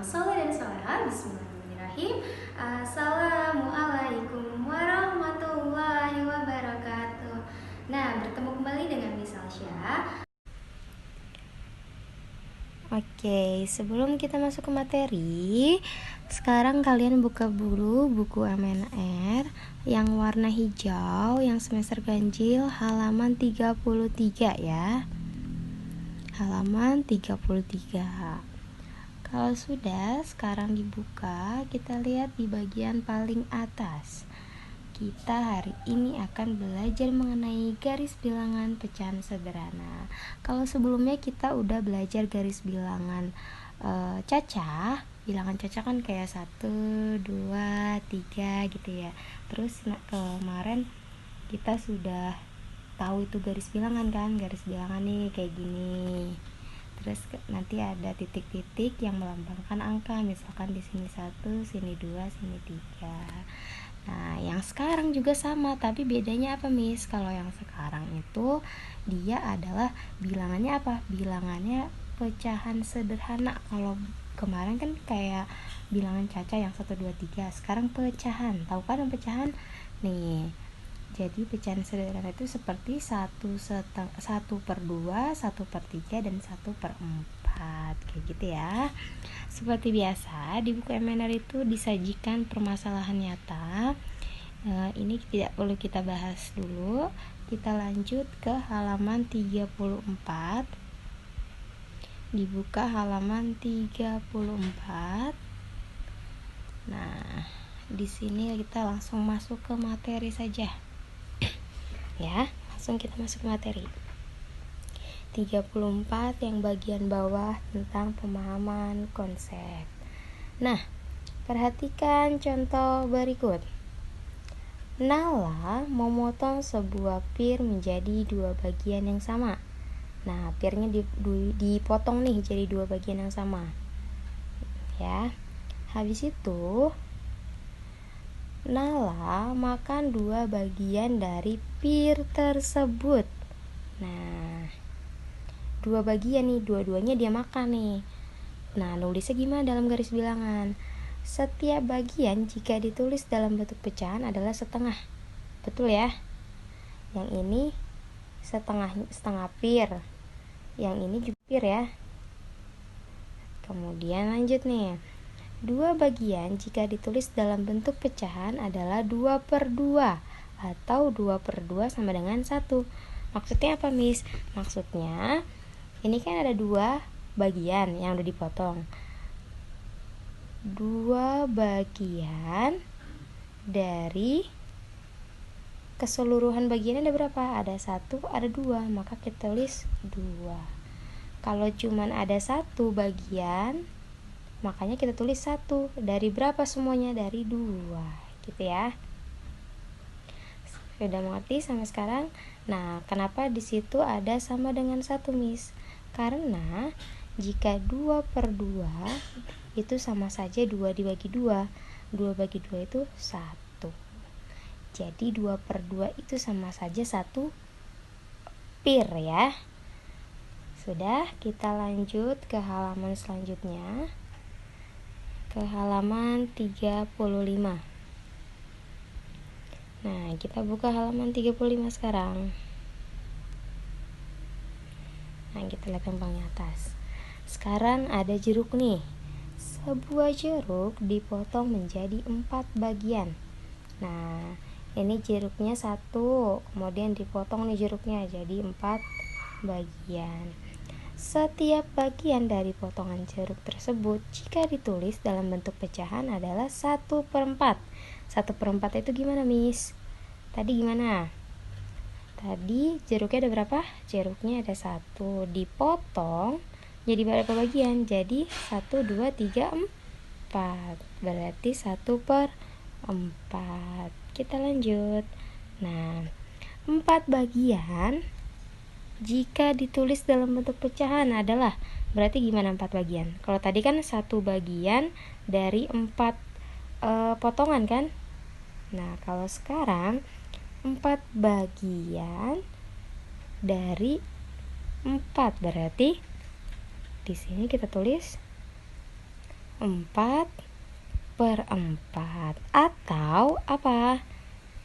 yang soleh dan soleha. Bismillahirrahmanirrahim. Assalamualaikum warahmatullahi wabarakatuh. Nah, bertemu kembali dengan Miss Alsya. Oke, sebelum kita masuk ke materi, sekarang kalian buka dulu buku MNR yang warna hijau, yang semester ganjil, halaman 33 ya. Halaman 33. Kalau sudah, sekarang dibuka, kita lihat di bagian paling atas. Kita hari ini akan belajar mengenai garis bilangan pecahan sederhana. Kalau sebelumnya kita udah belajar garis bilangan cacah, bilangan cacah kan kayak 1, 2, 3 gitu ya. Terus kemarin kita sudah tahu itu garis bilangan kan, garis bilangan nih kayak gini. Terus nanti ada titik-titik yang melambangkan angka, misalkan di sini 1, sini 2, sini 3. Nah, yang sekarang juga sama, tapi bedanya apa, Miss? Kalau yang sekarang itu dia adalah bilangannya apa? Bilangannya pecahan sederhana. Kalau kemarin kan kayak bilangan caca yang 1, 2, 3. Sekarang pecahan. Tahu kan yang pecahan? Nih. Jadi pecahan sederhana itu seperti 1/2, 1/3, dan 1/4. Kayak gitu ya. Seperti biasa, di buku MNR itu disajikan permasalahan nyata. Ini tidak perlu kita bahas dulu. Kita lanjut ke halaman 34. Dibuka halaman 34. Nah, di sini kita langsung masuk ke materi saja. Ya, langsung kita masuk ke materi. 34 yang bagian bawah tentang pemahaman konsep. Nah, perhatikan contoh berikut. Nala memotong sebuah pir menjadi 2 bagian yang sama. Nah, pirnya dipotong nih jadi 2 bagian yang sama. Ya. Habis itu Nala makan 2 bagian dari pir tersebut. Nah, 2 bagian nih, dua-duanya dia makan nih. Nah, nulisnya gimana dalam garis bilangan? Setiap bagian jika ditulis dalam bentuk pecahan adalah setengah. Betul ya? Yang ini setengah pir. Yang ini juga pir ya. Kemudian lanjut nih. 2 bagian jika ditulis dalam bentuk pecahan adalah 2/2 atau 2/2 sama dengan 1. Maksudnya apa, Miss? Maksudnya ini kan ada 2 bagian yang udah dipotong. 2 bagian dari keseluruhan bagiannya ada berapa? Ada 1, ada 2, maka kita tulis 2. Kalau cuman ada 1 bagian, makanya kita tulis 1. Dari berapa semuanya? Dari 2, gitu ya. Sudah mengerti sampai sekarang? Nah, kenapa di situ ada sama dengan 1, Miss? Karena jika 2/2 itu sama saja 2 dibagi 2. 2 bagi 2 itu 1. Jadi 2/2 itu sama saja 1 pir ya. Sudah, kita lanjut ke halaman selanjutnya. Ke halaman 35. Nah, kita buka halaman 35 sekarang. Nah, kita lihat yang paling atas. Sekarang ada jeruk nih. Sebuah jeruk dipotong menjadi 4 bagian. Nah, ini jeruknya 1, kemudian dipotong nih jeruknya jadi 4 bagian. Setiap bagian dari potongan jeruk tersebut jika ditulis dalam bentuk pecahan adalah 1/4. 1/4 itu gimana, Miss? Tadi gimana? Tadi jeruknya ada berapa? Jeruknya ada 1, dipotong jadi berapa bagian? Jadi 1, 2, 3, 4. Berarti 1/4. Kita lanjut. Nah, 4 bagian jika ditulis dalam bentuk pecahan adalah, berarti gimana 4 bagian? Kalau tadi kan 1 bagian dari 4 potongan kan? Nah, kalau sekarang 4 bagian dari 4, berarti di sini kita tulis 4/4 atau apa?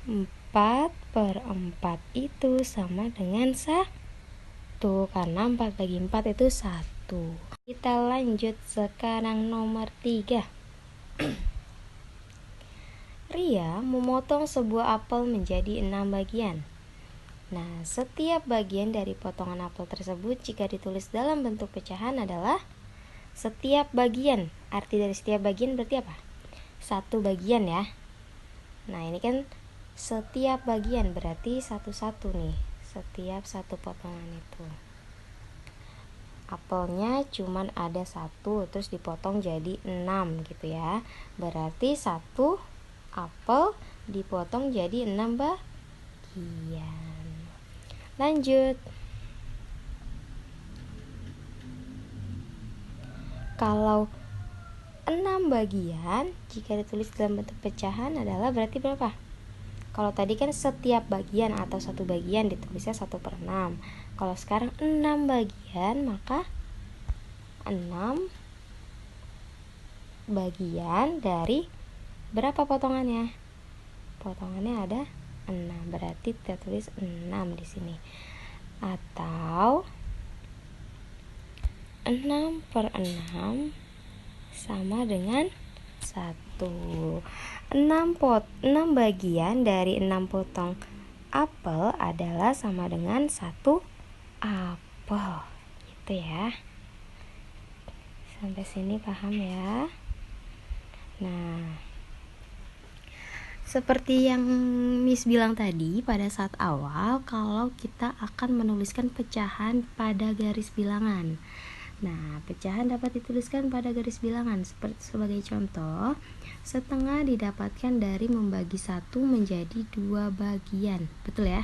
4/4 itu sama dengan 1 karena 4 bagi 4 itu 1. Kita lanjut sekarang nomor 3. Ria memotong sebuah apel menjadi 6 bagian. Nah, setiap bagian dari potongan apel tersebut jika ditulis dalam bentuk pecahan adalah setiap bagian. Arti dari setiap bagian berarti apa? 1 bagian ya. Nah, ini kan setiap bagian berarti satu-satu nih. Setiap satu potongan itu. Apelnya cuman ada 1 terus dipotong jadi 6 gitu ya. Berarti 1 apel dipotong jadi 6 bagian. Lanjut. Kalau 6 bagian jika ditulis dalam bentuk pecahan adalah berarti berapa? Kalau tadi kan setiap bagian atau satu bagian ditulisnya 1/6. Kalau sekarang 6 bagian maka 6 bagian dari berapa potongannya? Potongannya ada 6. Berarti kita tulis 6 di sini. Atau 6/6 sama dengan 1. 6 bagian dari 6 potong apel adalah sama dengan 1 apel. Gitu ya. Sampai sini paham ya? Nah, seperti yang Miss bilang tadi pada saat awal, kalau kita akan menuliskan pecahan pada garis bilangan. Nah, pecahan dapat dituliskan pada garis bilangan sebagai contoh. Setengah didapatkan dari membagi 1 menjadi 2 bagian. Betul ya?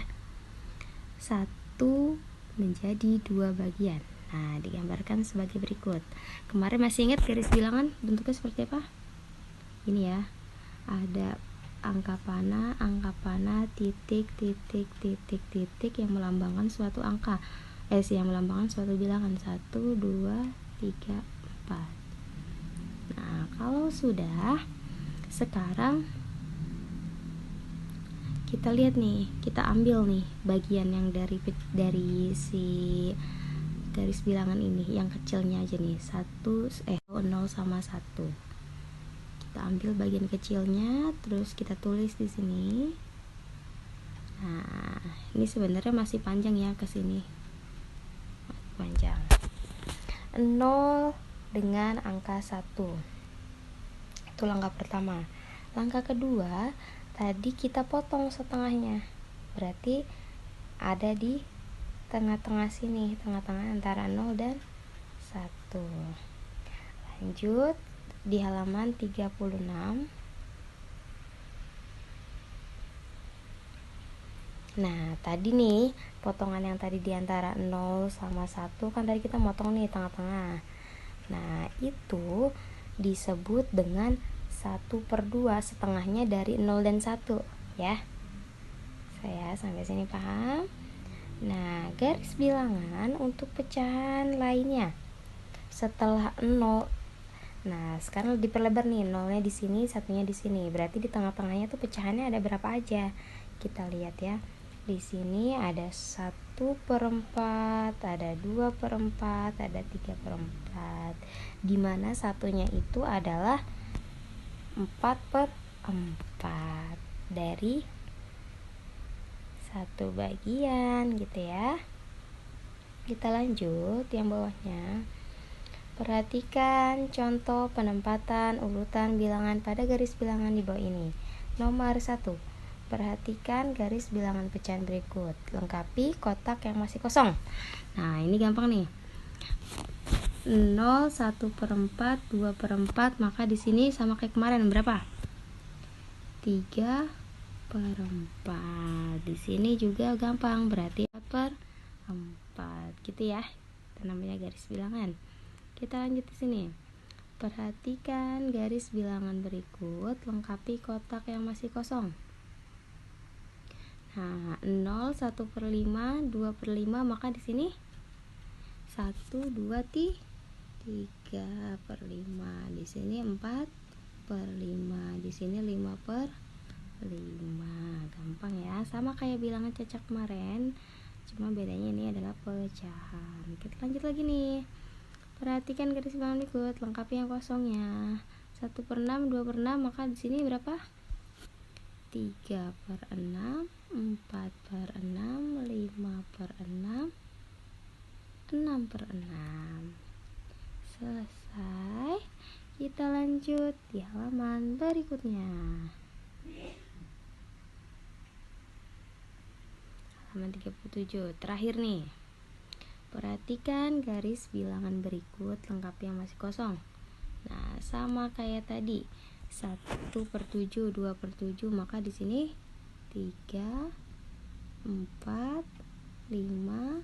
1 menjadi 2 bagian. Nah, digambarkan sebagai berikut. Kemarin masih ingat garis bilangan bentuknya seperti apa? Ini ya. Ada angka panah, titik, titik, titik, titik yang melambangkan suatu angka. Yang melambangkan suatu bilangan 1, 2, 3, 4. Nah, kalau sudah, sekarang kita lihat nih, kita ambil nih bagian yang dari si garis bilangan ini, yang kecilnya aja nih, 0 sama 1. Kita ambil bagian kecilnya, terus kita tulis di sini. Nah, ini sebenarnya masih panjang ya ke sini. Panjang. 0 dengan angka 1. Itu langkah pertama. Langkah kedua, tadi kita potong setengahnya. Berarti ada di tengah-tengah sini, tengah-tengah antara 0 dan 1. Lanjut di halaman 36. Nah, tadi nih potongan yang tadi di antara 0 sama 1 kan tadi kita motong nih tengah-tengah. Nah, itu disebut dengan 1/2, setengahnya dari 0 dan 1 ya. Saya sampai sini paham? Nah, garis bilangan untuk pecahan lainnya. Setelah 0. Nah, sekarang diperlebar nih, 0-nya di sini, 1-nya di sini. Berarti di tengah-tengahnya tuh pecahannya ada berapa aja? Kita lihat ya. Di sini ada 1/4, ada 2/4, ada 3/4. Dimana satunya itu adalah 4/4 dari 1 bagian gitu ya. Kita lanjut yang bawahnya. Perhatikan contoh penempatan urutan bilangan pada garis bilangan di bawah ini. Nomor 1. Perhatikan garis bilangan pecahan berikut. Lengkapi kotak yang masih kosong. Nah, ini gampang nih. 0, 1/4, 2/4, maka di sini sama kayak kemarin berapa? 3/4. Di sini juga gampang, berarti 4/4 gitu ya. Itu namanya garis bilangan. Kita lanjut di sini. Perhatikan garis bilangan berikut, lengkapi kotak yang masih kosong. Nah, 0, 1/5, 2/5, maka di sini 1, 2, 3. 3/5. Di sini 4/5. Di sini 5/5. Gampang ya, sama kayak bilangan cacak kemarin, cuma bedanya ini adalah pecahan. Kita lanjut lagi nih. Perhatikan garis bilangan berikut, lengkapi yang kosongnya. 1/6, 2/6, maka di sini berapa? 3/6, 4/6, 5/6, 6/6. Selesai. Kita lanjut di halaman berikutnya. Halaman 37. Terakhir nih. Perhatikan garis bilangan berikut, lengkapi yang masih kosong. Nah, sama kayak tadi. 1/7, 2/7, maka di sini 3, 4, 5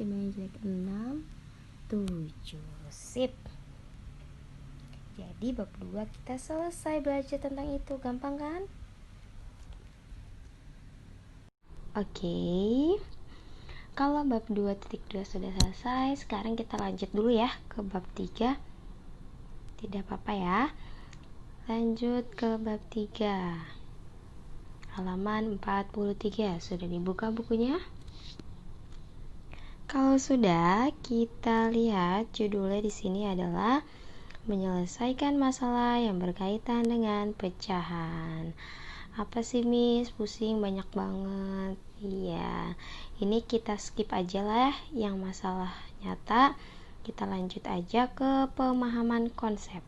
yang jelek 6, 7. Sip. Jadi bab 2 kita selesai belajar tentang itu. Gampang kan? Oke. Kalau bab 2.2 sudah selesai, sekarang kita lanjut dulu ya ke bab 3. Tidak apa-apa ya. Lanjut ke bab 3. Halaman 43. Sudah dibuka bukunya? Kalau sudah, kita lihat judulnya di sini adalah menyelesaikan masalah yang berkaitan dengan pecahan. Apa sih Miss? Pusing banyak banget. Iya, ini kita skip aja lah yang masalah nyata. Kita lanjut aja ke pemahaman konsep.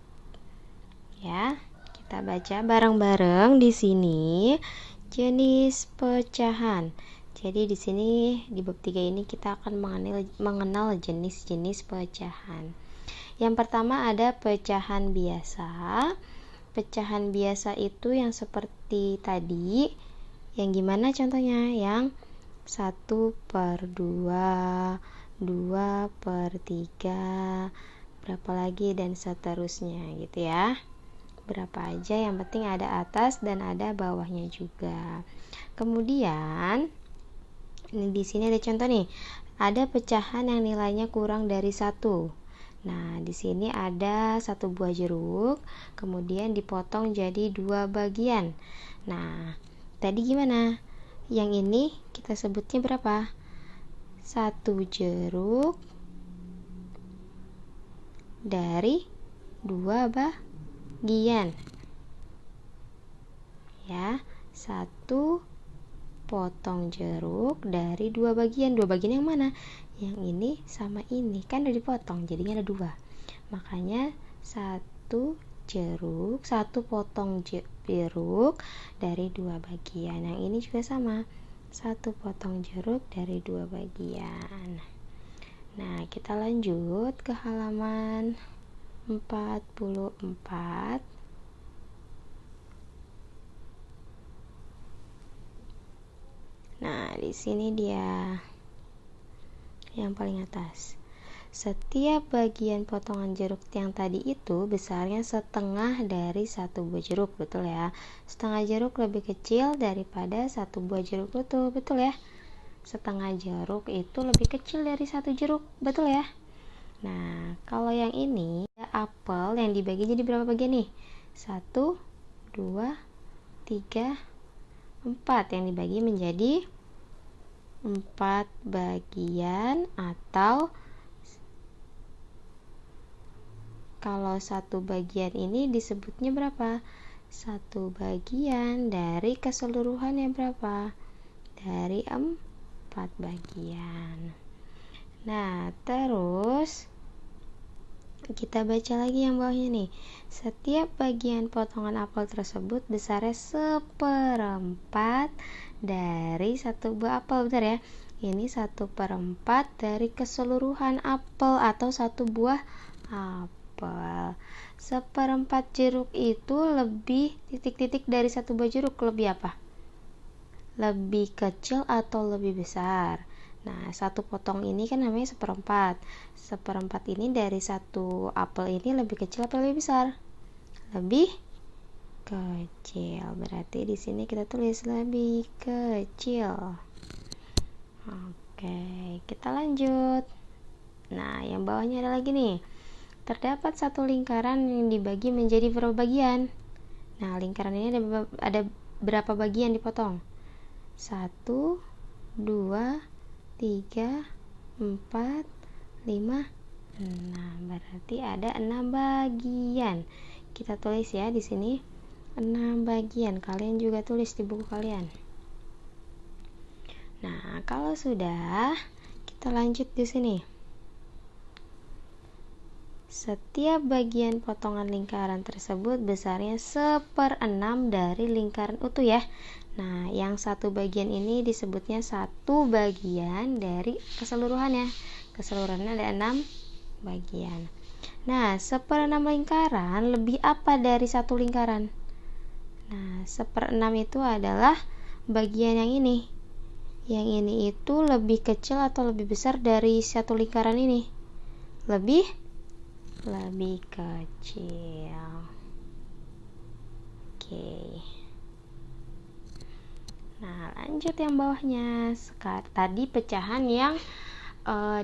Ya, kita baca bareng-bareng di sini jenis pecahan. Jadi di sini di bab 3 ini kita akan mengenal jenis-jenis pecahan. Yang pertama ada pecahan biasa. Pecahan biasa itu yang seperti tadi. Yang gimana contohnya? Yang 1/2, 2/3, berapa lagi dan seterusnya gitu ya. Berapa aja, yang penting ada atas dan ada bawahnya juga. Kemudian ini di sini ada contoh nih. Ada pecahan yang nilainya kurang dari 1. Nah, di sini ada 1 buah jeruk, kemudian dipotong jadi 2 bagian. Nah, tadi gimana? Yang ini kita sebutnya berapa? 1 jeruk dari 2 bagian. Ya, 1 potong jeruk dari 2 bagian. 2 bagian yang mana? Yang ini sama ini, kan udah dipotong, jadinya ada 2. Makanya 1 jeruk, 1 potong jeruk dari 2 bagian. Yang ini juga sama, 1 potong jeruk dari 2 bagian. Nah, kita lanjut ke halaman 44. Nah, di sini dia yang paling atas. Setiap bagian potongan jeruk yang tadi itu besarnya setengah dari 1 buah jeruk, betul ya? Setengah jeruk lebih kecil daripada 1 buah jeruk, betul ya? Setengah jeruk itu lebih kecil dari 1 jeruk, betul ya? Nah, kalau yang ini apel yang dibagi jadi berapa bagian nih? 1, 2, 3, 4 yang dibagi menjadi 4 bagian, atau kalau 1 bagian ini disebutnya berapa? 1 bagian dari keseluruhan yang berapa? Dari 4 bagian. Nah, terus kita baca lagi yang bawahnya nih. Setiap bagian potongan apel tersebut besarnya 1/4 dari 1 buah apel, benar ya? Ini 1/4 dari keseluruhan apel atau 1 buah apel. 1/4 jeruk itu lebih titik-titik dari 1 buah jeruk, lebih apa? Lebih kecil atau lebih besar? Nah, 1 potong ini kan namanya 1/4. 1/4 ini dari 1 apel ini lebih kecil atau lebih besar? Lebih kecil. Berarti di sini kita tulis lebih kecil. Oke, kita lanjut. Nah, yang bawahnya ada lagi nih. Terdapat satu lingkaran yang dibagi menjadi berapa bagian? Nah, lingkaran ini ada berapa bagian dipotong? 1, 2, 3, 4, 5, 6. Berarti ada 6 bagian. Kita tulis ya di sini 6 bagian. Kalian juga tulis di buku kalian. Nah, kalau sudah, kita lanjut di sini. Setiap bagian potongan lingkaran tersebut besarnya 1/6 dari lingkaran utuh ya. Nah, yang satu bagian ini disebutnya satu bagian dari keseluruhannya. Keseluruhannya ada 6 bagian. Nah, 1/6 lingkaran lebih apa dari satu lingkaran? Nah, 1/6 itu adalah bagian yang ini. Yang ini itu lebih kecil atau lebih besar dari satu lingkaran ini? Lebih kecil. Oke. Nah, lanjut yang bawahnya. Tadi pecahan yang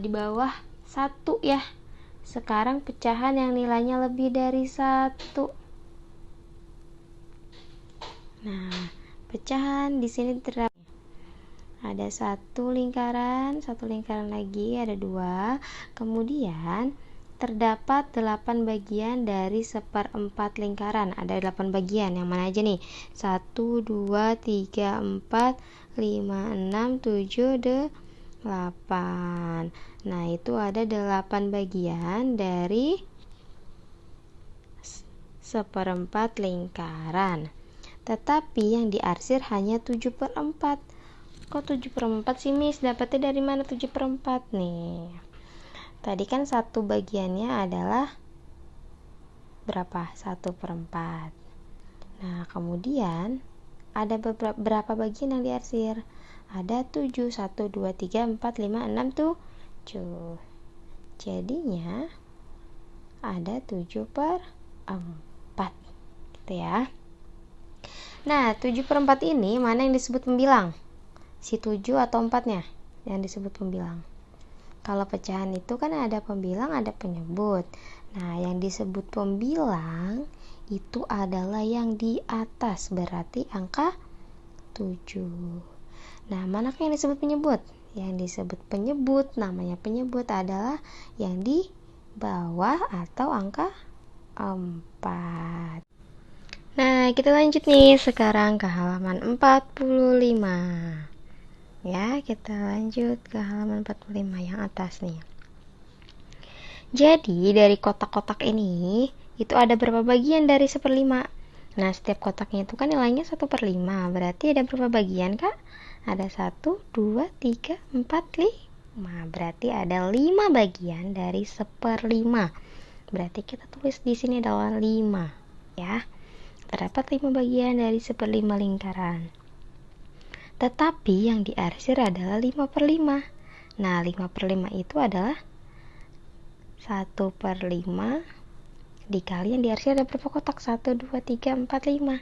di bawah 1 ya. Sekarang pecahan yang nilainya lebih dari 1. Nah, pecahan di sini terdapat ada satu lingkaran lagi, ada 2. Kemudian terdapat 8 bagian dari 1/4 lingkaran. Ada 8 bagian. Yang mana aja nih? 1, 2, 3, 4, 5, 6, 7, 8. Nah, itu ada 8 bagian dari 1/4 lingkaran. Tetapi yang diarsir hanya 7/4. Kok 7/4 sih, Miss? Dapatnya dari mana 7/4 nih? Tadi kan satu bagiannya adalah berapa? 1/4. Nah, kemudian ada berapa bagian yang diarsir? Ada 7. 1, 2, 3, 4, 5, 6, 7. Jadinya ada 7/4 gitu ya. Nah, 7/4 ini mana yang disebut pembilang? Si 7 atau 4-nya yang disebut pembilang. Kalau pecahan itu kan ada pembilang, ada penyebut. Nah, yang disebut pembilang itu adalah yang di atas, berarti angka 7. Nah, manakah yang disebut penyebut? Yang disebut penyebut, namanya penyebut adalah yang di bawah atau angka 4. Nah, kita lanjut nih sekarang ke halaman 45. Ya, kita lanjut ke halaman 45 yang atas nih. Jadi, dari kotak-kotak ini, itu ada berapa bagian dari 1/5? Nah, setiap kotaknya itu kan nilainya 1/5. Berarti ada berapa bagian, Kak? Ada 1, 2, 3, 4, 5. Berarti ada 5 bagian dari 1/5. Berarti kita tulis di sini adalah 5, ya. Terdapat 5 bagian dari 1/5 lingkaran. Tetapi yang diarsir adalah 5/5. Nah, 5/5 itu adalah 1/5 dikali yang diarsir ada berapa kotak? 1, 2, 3, 4, 5.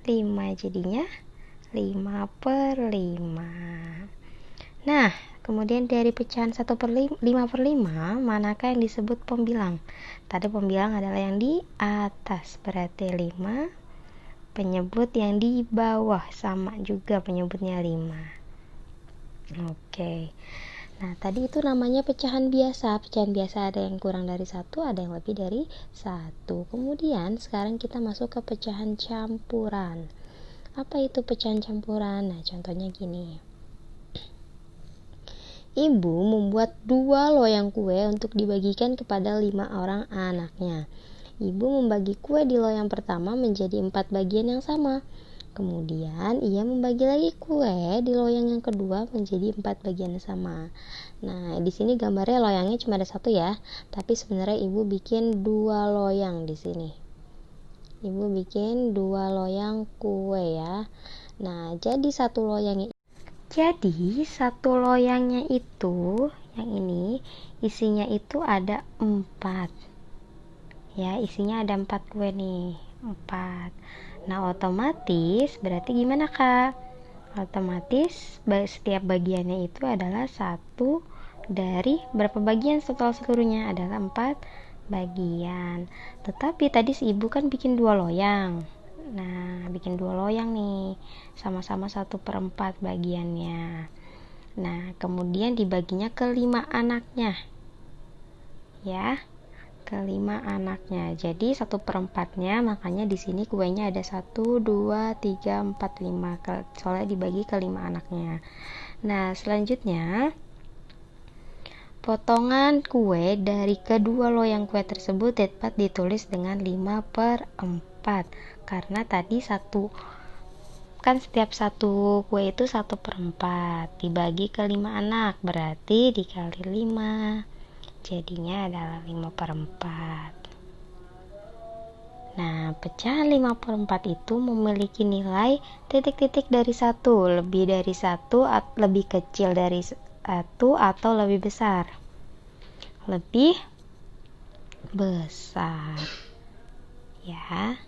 5 jadinya 5/5. Nah, kemudian dari pecahan 5/5, manakah yang disebut pembilang? Tadi pembilang adalah yang di atas, berarti 5. Penyebut yang di bawah, sama juga penyebutnya 5. Oke. Nah, tadi itu namanya pecahan biasa. Pecahan biasa ada yang kurang dari 1, ada yang lebih dari 1. Kemudian sekarang kita masuk ke pecahan campuran. Apa itu pecahan campuran? Nah, contohnya gini. Ibu membuat 2 loyang kue untuk dibagikan kepada 5 orang anaknya. Ibu membagi kue di loyang pertama menjadi 4 bagian yang sama. Kemudian ia membagi lagi kue di loyang yang kedua menjadi 4 bagian yang sama. Nah, di sini gambarnya loyangnya cuma ada 1 ya, tapi sebenarnya ibu bikin 2 loyang di sini. Ibu bikin 2 loyang kue ya. Nah, jadi satu loyangnya itu yang ini isinya itu ada 4. Ya, isinya ada 4 kue nih, 4. Nah, otomatis berarti gimana, Kak? Otomatis setiap bagiannya itu adalah 1, dari berapa bagian total seluruhnya? Adalah 4 bagian. Tetapi tadi si ibu kan bikin 2 loyang. Nah, bikin 2 loyang nih, sama-sama 1/4 bagiannya. Nah, kemudian dibaginya ke 5 anaknya, ya, ke 5 anaknya. Jadi 1/4-nya, makanya di sini kuenya ada 1, 2, 3, 4, 5, soalnya dibagi ke 5 anaknya. Nah, selanjutnya potongan kue dari kedua loyang kue tersebut dapat ditulis dengan 5/4, karena tadi kan setiap satu kue itu 1/4 dibagi ke 5 anak, berarti dikali 5, jadinya adalah 5/4. Nah, pecahan 5/4 itu memiliki nilai titik-titik dari 1, lebih dari 1, lebih kecil dari 1, atau lebih besar. Lebih besar, ya.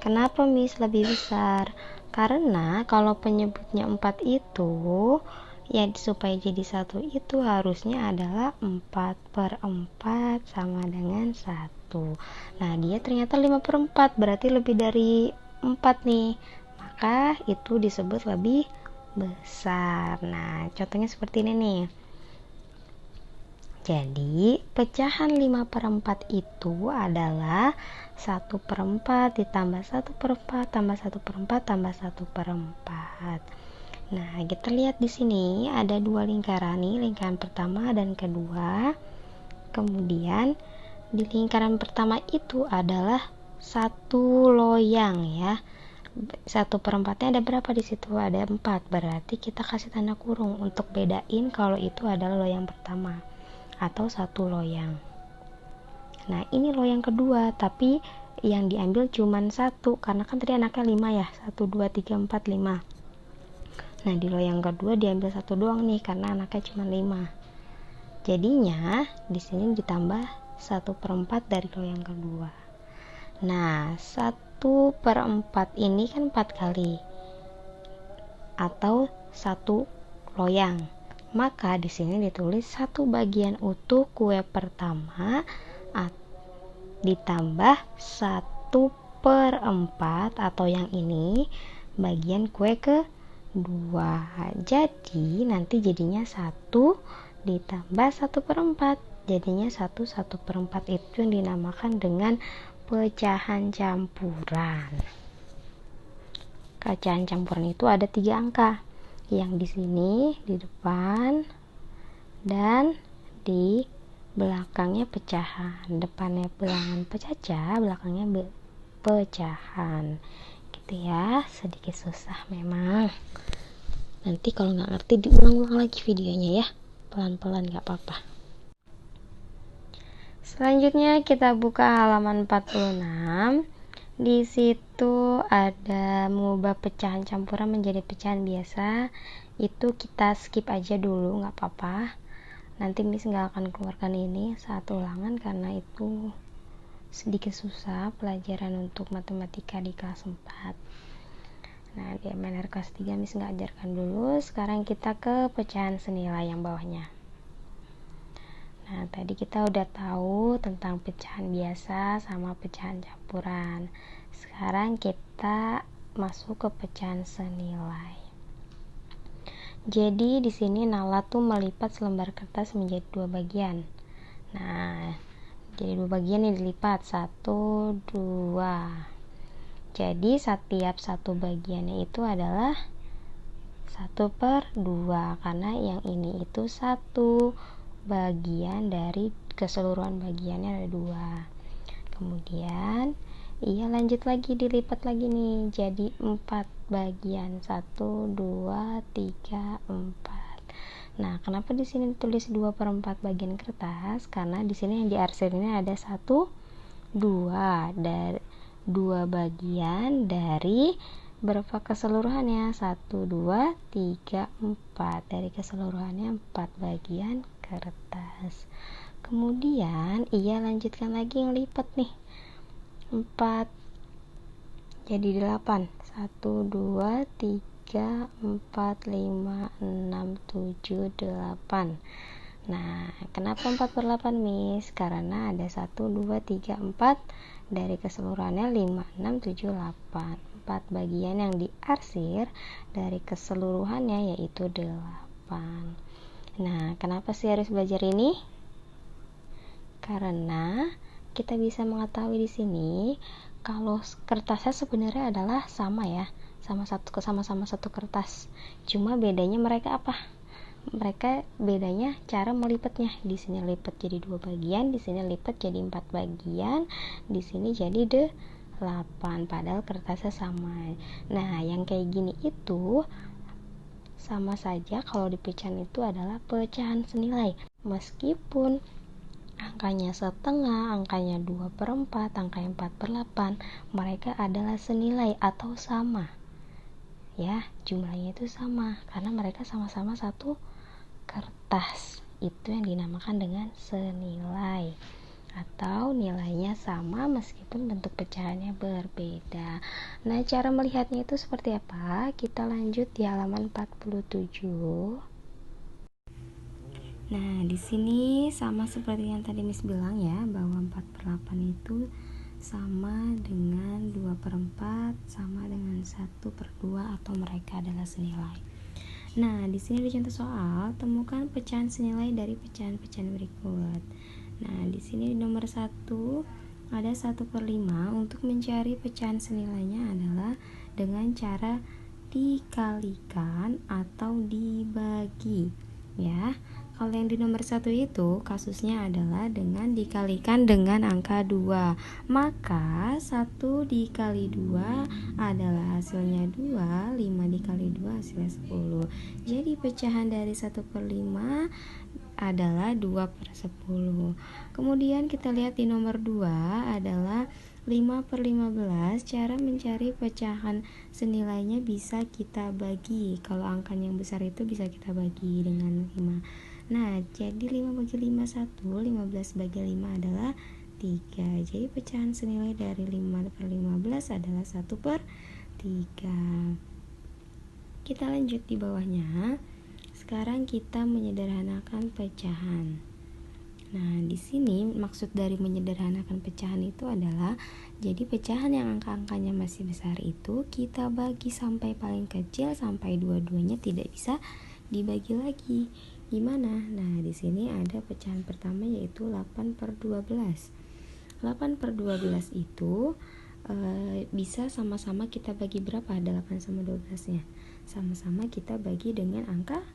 Kenapa Miss lebih besar? Karena kalau penyebutnya 4 itu, ya supaya jadi 1 itu harusnya adalah 4/4 sama dengan 1. Nah, dia ternyata 5/4, berarti lebih dari 4 nih. Maka itu disebut lebih besar. Nah, contohnya seperti ini nih. Jadi, pecahan 5/4 itu adalah 1/4 ditambah 1/4 tambah 1/4 tambah 1/4. Nah, kita lihat di sini ada 2 lingkaran nih, lingkaran pertama dan kedua. Kemudian di lingkaran pertama itu adalah 1 loyang, ya. 1/4-nya ada berapa di situ? Ada 4. Berarti kita kasih tanda kurung untuk bedain kalau itu adalah loyang pertama atau 1 loyang. Nah, ini loyang kedua, tapi yang diambil cuman 1, karena kan tadi anaknya 5 ya, 1, 2, 3, 4, 5. Nah, di loyang kedua diambil 1 doang nih, karena anaknya cuma 5. Jadinya di sini ditambah 1/4 dari loyang kedua. Nah, 1/4 ini kan 4 kali atau 1 loyang. Maka di sini ditulis 1 bagian utuh kue pertama ditambah 1/4 atau yang ini bagian kue kedua. Jadi nanti jadinya 1 ditambah 1/4, jadinya 1/4 itu yang dinamakan dengan pecahan campuran. Pecahan campuran itu ada 3 angka, yang di sini di depan dan di belakangnya pecahan. Depannya bilangan pecah, belakangnya pecahan, gitu ya. Sedikit susah memang, nanti kalau nggak ngerti diulang-ulang lagi videonya ya, pelan-pelan nggak apa-apa. Selanjutnya kita buka halaman 46. Di situ ada mengubah pecahan campuran menjadi pecahan biasa. Itu kita skip aja dulu, nggak apa-apa. Nanti Miss nggak akan keluarkan ini saat ulangan karena itu sedikit susah pelajaran untuk matematika di kelas 4. Nah, di MNR kelas 3 Miss nggak ajarkan dulu. Sekarang kita ke pecahan senilai yang bawahnya. Nah, tadi kita udah tahu tentang pecahan biasa sama pecahan campuran. Sekarang kita masuk ke pecahan senilai. Jadi di sini Nala tuh melipat selembar kertas menjadi 2 bagian. Nah, jadi 2 bagian ini dilipat 1, 2. Jadi setiap 1 bagiannya itu adalah 1/2, karena yang ini itu 1 bagian dari keseluruhan bagiannya ada 2. Kemudian lanjut lagi, dilipat lagi nih jadi 4 bagian, 1, 2, 3, 4. Nah, kenapa di sini ditulis 2/4 bagian kertas? Karena di sini yang diarsir ini ada 1, 2 dari 2 bagian dari berapa keseluruhannya? 1, 2, 3, 4. Dari keseluruhannya 4 bagian kertas. Kemudian lanjutkan lagi yang lipat nih, 4 jadi 8, 1, 2, 3, 3, 4, 5, 6, 7, 8. Nah, kenapa 4/8, Miss? Karena ada 1, 2, 3, 4. Dari keseluruhannya 5, 6, 7, 8. 4 bagian yang diarsir dari keseluruhannya yaitu 8. Nah, kenapa sih harus belajar ini? Karena kita bisa mengetahui di sini kalau kertasnya sebenarnya adalah sama ya, sama-sama satu kertas. Cuma bedanya mereka apa? Mereka bedanya cara melipatnya. Di sini lipat jadi 2 bagian, di sini lipat jadi 4 bagian, di sini jadi 8. Padahal kertasnya sama. Nah, yang kayak gini itu sama saja kalau di pecahan itu adalah pecahan senilai. Meskipun angkanya setengah, angkanya 2/4, angkanya 4/8, mereka adalah senilai atau sama. Ya, jumlahnya itu sama karena mereka sama-sama satu kertas. Itu yang dinamakan dengan senilai atau nilainya sama meskipun bentuk pecahannya berbeda. Nah, cara melihatnya itu seperti apa? Kita lanjut di halaman 47. Nah, di sini sama seperti yang tadi Miss bilang ya, bahwa 4/8 itu sama dengan 2/4, sama dengan 1/2 atau mereka adalah senilai. Nah, di sini ada contoh soal, temukan pecahan senilai dari pecahan-pecahan berikut. Nah, di sini nomor 1 ada 1/5. Untuk mencari pecahan senilainya adalah dengan cara dikalikan atau dibagi. Ya, kalau yang di nomor 1 itu kasusnya adalah dengan dikalikan dengan angka 2. Maka 1 dikali 2 adalah hasilnya 2, 5 dikali 2 hasilnya 10. Jadi pecahan dari 1/5 adalah 2/10. Kemudian kita lihat di nomor 2 adalah 5/15. Cara mencari pecahan senilainya bisa kita bagi. Kalau angkanya yang besar itu bisa kita bagi dengan 5. Nah, jadi 5 bagi 5 1, 15 bagi 5 adalah 3. Jadi pecahan senilai dari 5/15 adalah 1/3. Kita lanjut di bawahnya. Sekarang kita menyederhanakan pecahan. Nah, di sini maksud dari menyederhanakan pecahan itu adalah jadi pecahan yang angka-angkanya masih besar itu kita bagi sampai paling kecil sampai dua-duanya tidak bisa dibagi lagi. Gimana? Nah, di sini ada pecahan pertama yaitu 8/12. 8/12 itu bisa sama-sama kita bagi berapa? 8 sama 12-nya. Sama-sama kita bagi dengan angka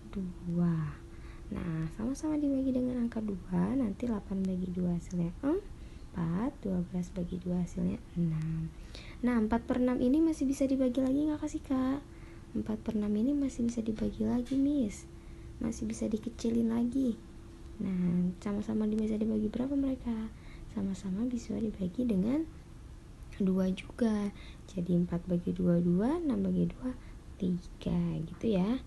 2. Nah, sama-sama dibagi dengan angka 2, nanti 8 bagi 2 hasilnya 4, 12 bagi 2 hasilnya 6. Nah, 4/6 ini masih bisa dibagi lagi nggak kasih Kak? 4/6 ini masih bisa dibagi lagi, Miss. Masih bisa dikecilin lagi. Nah, sama-sama bisa dibagi berapa mereka? Sama-sama bisa dibagi dengan 2 juga. Jadi 4 bagi 2, 2, 6 bagi 2, 3 gitu ya.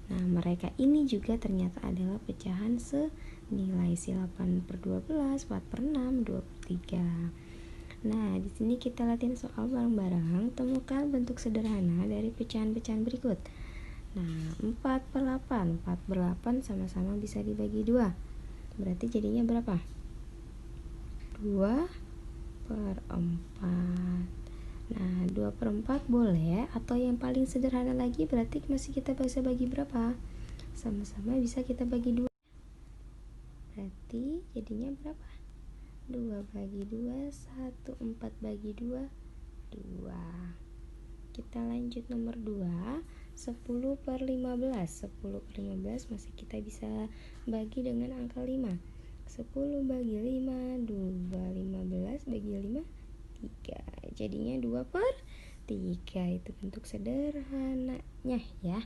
Nah, mereka ini juga ternyata adalah pecahan senilai si 8/12, 4/6, 2/3. Nah, di sini kita latihan soal bareng-bareng. Temukan bentuk sederhana dari pecahan-pecahan berikut. Nah, 4/8. 4/8 sama-sama bisa dibagi 2. Berarti jadinya berapa? 2/4. Nah, 2/4 boleh, atau yang paling sederhana lagi berarti masih kita bisa bagi berapa? Sama-sama bisa kita bagi 2. Berarti jadinya berapa? 2 bagi 2, 1, 4 bagi 2, 2. Kita lanjut nomor 2, 10/15. 10/15 masih kita bisa bagi dengan angka 5. 10 bagi 5, 2, 15 bagi 5, 3. Jadinya 2/3. Itu bentuk sederhananya ya.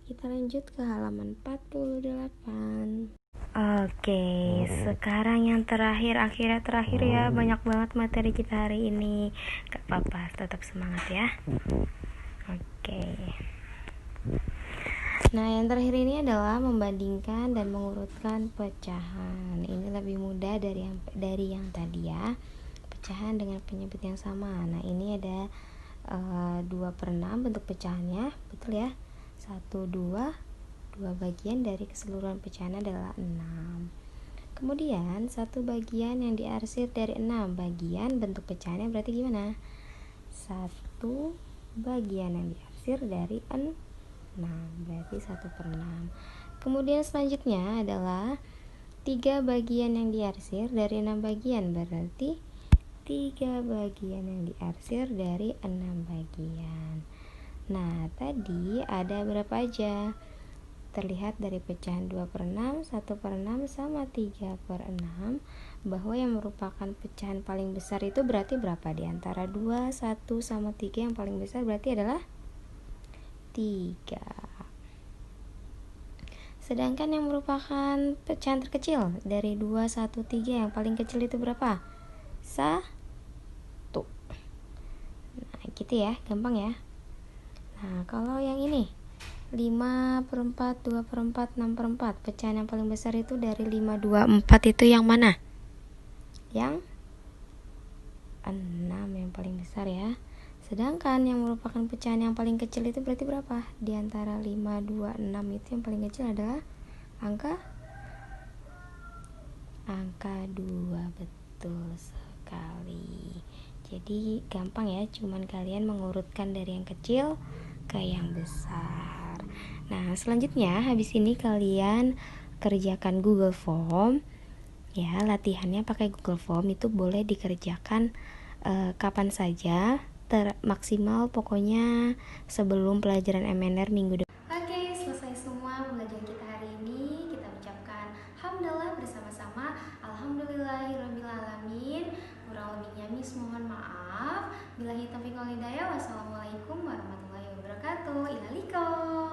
Kita lanjut ke halaman 48. Oke, sekarang yang terakhir, akhirnya terakhir ya. Banyak banget materi kita hari ini. Gak apa-apa, tetap semangat ya. Oke. Nah, yang terakhir ini adalah membandingkan dan mengurutkan pecahan. Ini lebih mudah dari yang tadi ya. Pecahan dengan penyebut yang sama. Nah, ini ada 2/6 bentuk pecahannya, betul ya. 1, 2 bagian dari keseluruhan pecahan adalah 6. Kemudian 1 bagian yang diarsir dari 6 bagian bentuk pecahannya berarti gimana? 1 bagian yang diarsir dari 6 berarti 1/6. Kemudian selanjutnya adalah 3 bagian yang diarsir dari 6 bagian berarti 3 bagian yang diarsir dari 6 bagian. Nah, tadi ada berapa aja? Terlihat dari pecahan 2/6, 1/6 sama 3/6 bahwa yang merupakan pecahan paling besar itu berarti berapa? Di antara 2, 1 sama 3 yang paling besar berarti adalah 3. Sedangkan yang merupakan pecahan terkecil dari 2, 1, 3 yang paling kecil itu berapa? 1. Nah, gitu ya, gampang ya. Nah, kalau yang ini 5/4, 2/4, 6/4, pecahan yang paling besar itu dari 5, 2, 4 itu yang mana? Yang 6 yang paling besar ya. Sedangkan yang merupakan pecahan yang paling kecil itu berarti berapa? Di antara 5, 2, 6 itu yang paling kecil adalah angka 2, betul sekali. Jadi gampang ya, cuman kalian mengurutkan dari yang kecil ke yang besar. Nah, selanjutnya habis ini kalian kerjakan Google Form. Ya, latihannya pakai Google Form itu boleh dikerjakan kapan saja, maksimal pokoknya sebelum pelajaran MNR minggu depan. Oke, selesai semua pelajaran kita hari ini. Kita ucapkan hamdalah bersama-sama. Alhamdulillahirrabbilalamin. Kurang lebihnya Miss mohon maaf. Billahi taufiq wal hidayah. Wassalamualaikum warahmatullahi wabarakatuh. Ilaliko.